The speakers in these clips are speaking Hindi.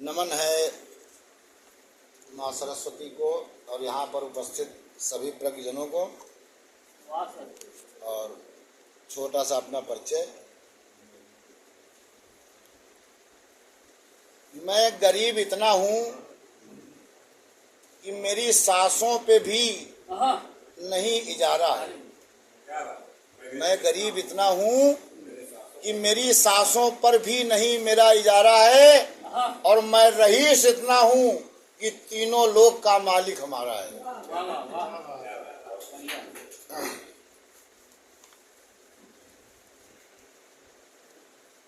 नमन है माँ सरस्वती को और यहाँ पर उपस्थित सभी प्रज्ञजनों को। और छोटा सा अपना परिचय। मैं गरीब इतना हूँ कि मेरी सांसों पे भी नहीं इजारा है। मैं गरीब इतना हूँ कि मेरी सांसों पर भी नहीं मेरा इजारा है। और मैं रईस इतना हूँ कि तीनों लोक का मालिक हमारा है।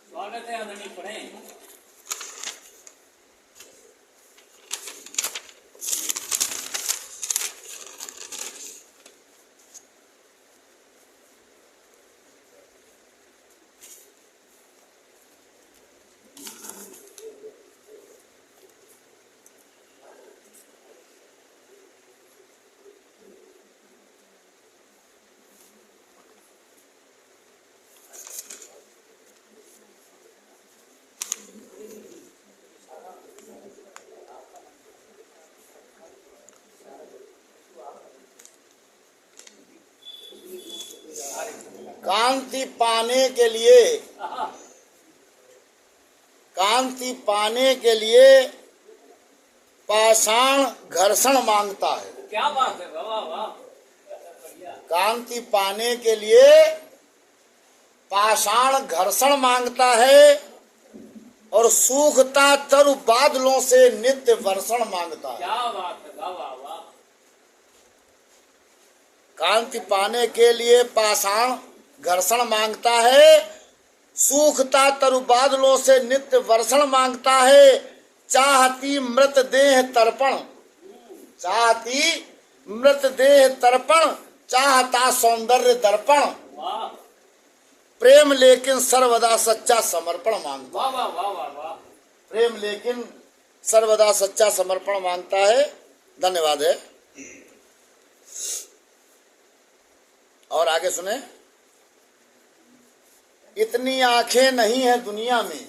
स्वागत है आदरणीय पढ़ें। कांति पाने के लिए पाषाण घर्षण मांगता है। क्या बात है, वाह वाह। कांति पाने के लिए पाषाण घर्षण मांगता है और सूखता तरु बादलों से नित्य वर्षण मांगता है। क्या बात है, वाह वाह वाह। कांति पाने के लिए पाषाण घर्षण मांगता है, सूखता तरु बादलों से नित्य वर्षण मांगता है। चाहती मृतदेह तर्पण, चाहती मृतदेह तर्पण, चाहता सौंदर्य दर्पण। वाह प्रेम लेकिन सर्वदा सच्चा समर्पण मांगता वाह है। वाह वाह वाह वाह। प्रेम लेकिन सर्वदा सच्चा समर्पण मांगता है। धन्यवाद है। और आगे सुने। इतनी आंखें नहीं है दुनिया में,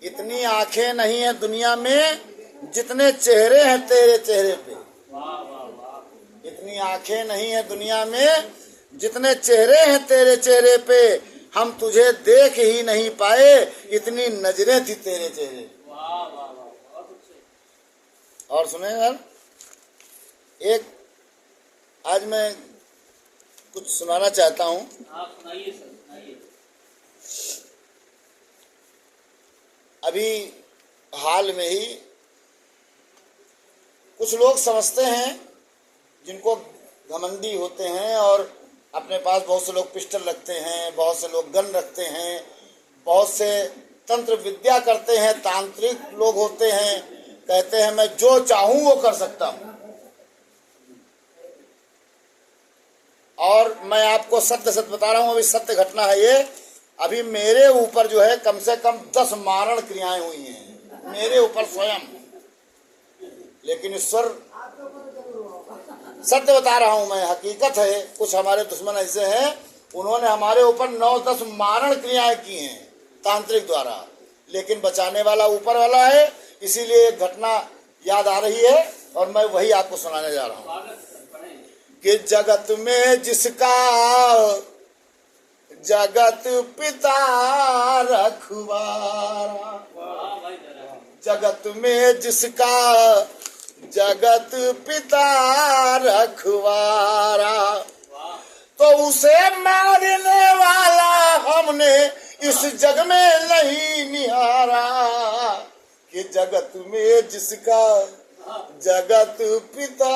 इतनी आंखें नहीं है दुनिया में जितने चेहरे हैं तेरे चेहरे पे। वाह वाह वाह। इतनी आंखें नहीं है दुनिया में जितने चेहरे हैं तेरे चेहरे पे। हम तुझे देख ही नहीं पाए, इतनी नजरें थी तेरे चेहरे पे। वाह वाह वाह, बहुत अच्छे। और सुने यार, एक आज मैं कुछ सुनाना चाहता हूँ। आप सुनाइए सर, सुनाइए। अभी हाल में ही कुछ लोग समझते हैं, जिनको घमंडी होते हैं और अपने पास बहुत से लोग पिस्टल रखते हैं, बहुत से लोग गन रखते हैं, बहुत से तंत्र विद्या करते हैं, तांत्रिक लोग होते हैं, कहते हैं मैं जो चाहूं वो कर सकता हूं। और मैं आपको सत्य सत्य बता रहा हूं, अभी सत्य घटना है ये। अभी मेरे ऊपर जो है कम से कम 10 मारण क्रियाएं हुई हैं मेरे ऊपर स्वयं। लेकिन ईश्वर, सत्य बता रहा हूं मैं, हकीकत है। कुछ हमारे दुश्मन ऐसे हैं, उन्होंने हमारे ऊपर 9-10 मारण क्रियाएं की हैं तांत्रिक द्वारा, लेकिन बचाने वाला ऊपर वाला है। इसीलिए एक घटना याद आ रही है और मैं वही आपको सुनाने जा रहा हूं कि जगत में जिसका जगत पिता रखवारा, जगत में जिसका जगत पिता रखवारा, तो उसे मारने वाला हमने इस जग में नहीं निहारा। कि जगत में जिसका जगत पिता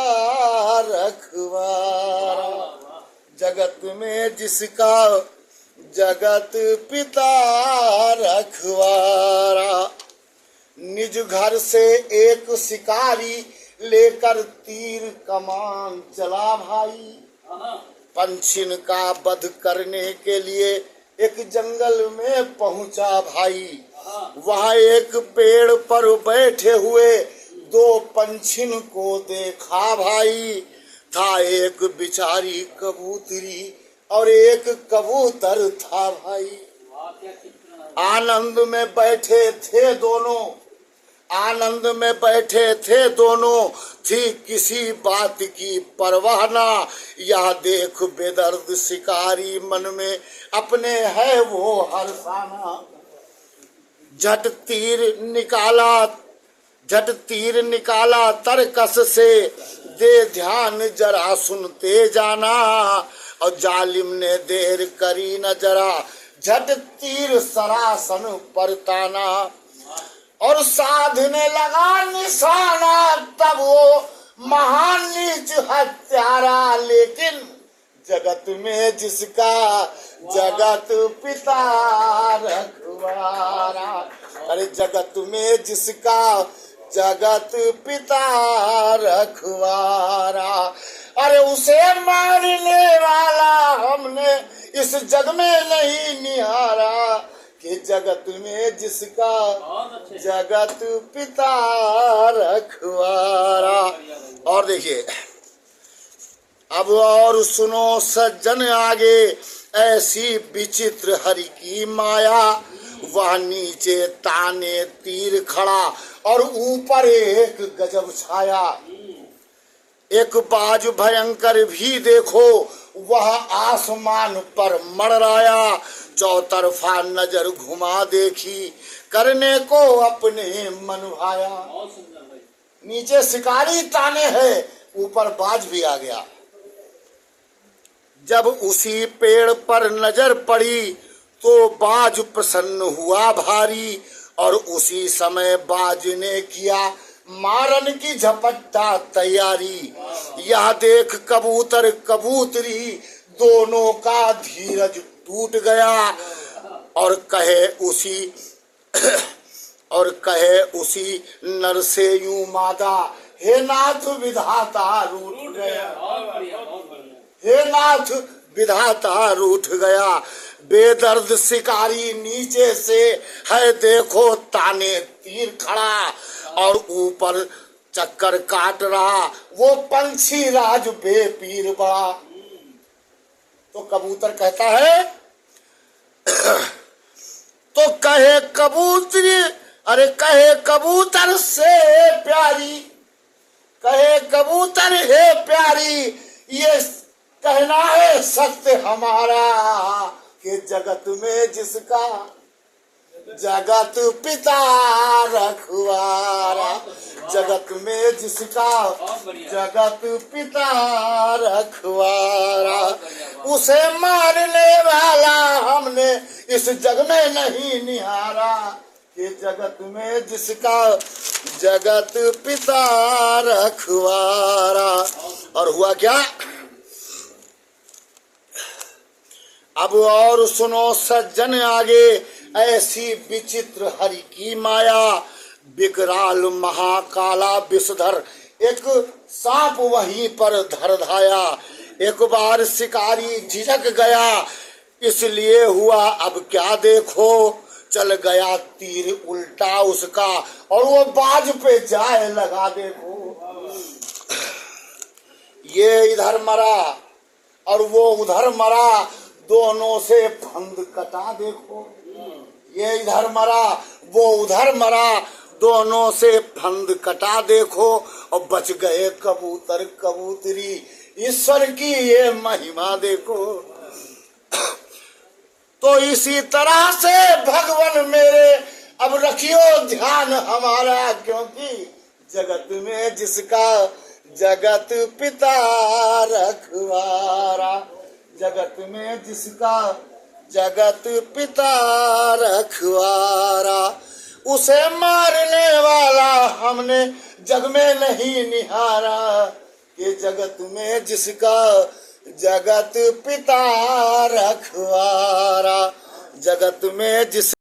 रखवारा, जगत में जिसका जगत पिता रखवारा। निज घर से एक शिकारी लेकर तीर कमान चला भाई, पंछिन का वध करने के लिए एक जंगल में पहुंचा भाई। वहां एक पेड़ पर बैठे हुए 2 पंछिन को देखा भाई। था एक बिचारी कबूतरी और एक कबूतर था भाई। आनंद में बैठे थे दोनों, आनंद में बैठे थे दोनों, थी किसी बात की परवाह ना। यह देख बेदर्द शिकारी मन में अपने है वो हर्षाना। झट तीर निकाला तरकस से, दे ध्यान जरा सुनते जाना। और जालिम ने देर करी न जरा, झट तीर सरासन पर ताना। और साधने लगा निशाना, तब वो महान नीच हत्यारा। लेकिन जगत में जिसका जगत पिता रखवारा। अरे जगत में जिसका जगत पिता रखवारा। अरे उसे मारने वाला हमने इस जग में नहीं निहारा। कि जगत में जिसका जगत पिता रखवारा। और देखिए अब और सुनो सज्जन आगे, ऐसी विचित्र हरि की माया। वह नीचे ताने तीर खड़ा, और ऊपर एक गजब छाया। एक बाज भयंकर भी देखो, वह आसमान पर मड़राया। चौतरफा नजर घुमा देखी, करने को अपने मन भाया। नीचे शिकारी ताने है, ऊपर बाज भी आ गया। जब उसी पेड़ पर नजर पड़ी, तो बाज प्रसन्न हुआ भारी। और उसी समय बाज ने किया मारन की झपट्टा तैयारी। यह देख कबूतर कबूतरी, दोनों का धीरज टूट गया। और कहे उसी नर से यूं मादा, हे नाथ विधाता रूठ गया। हे नाथ विधाता रूठ गया। बेदर्द शिकारी नीचे से है देखो ताने तीर खड़ा। और ऊपर चक्कर काट रहा वो पंछी राज बेपीर बड़ा। तो कबूतर कहता है तो कहे कबूतरी, अरे कहे कबूतर से प्यारी, कहे कबूतर है प्यारी। ये कहना है सत्य हमारा, कि जगत में जिसका जगत पिता रखवारा। जगत में जिसका जगत पिता रखवारा। उसे मारने वाला हमने इस जग में नहीं निहारा। कि जगत में जिसका जगत पिता रखवारा। और हुआ क्या? अब और सुनो सज्जन आगे, ऐसी विचित्र हरि की माया। विकराल महाकाला विषधर, एक सांप वहीं पर धर धाया। एक बार शिकारी झिझक गया, इसलिए हुआ अब क्या देखो। चल गया तीर उल्टा उसका, और वो बाज पे जाए लगा देखो। ये इधर मरा और वो उधर मरा, दोनों से फंद कटा देखो। ये इधर मरा वो उधर मरा, दोनों से फंद कटा देखो। और बच गए कबूतर कबूतरी, ईश्वर की ये महिमा देखो। तो इसी तरह से भगवान मेरे अब रखियो ध्यान हमारा। क्योंकि जगत में जिसका जगत पिता रखवारा। जगत में जिसका जगत पिता रखवारा। उसे मारने वाला हमने जग में नहीं निहारा। कि जगत में जिसका जगत पिता रखवारा। जगत में जिस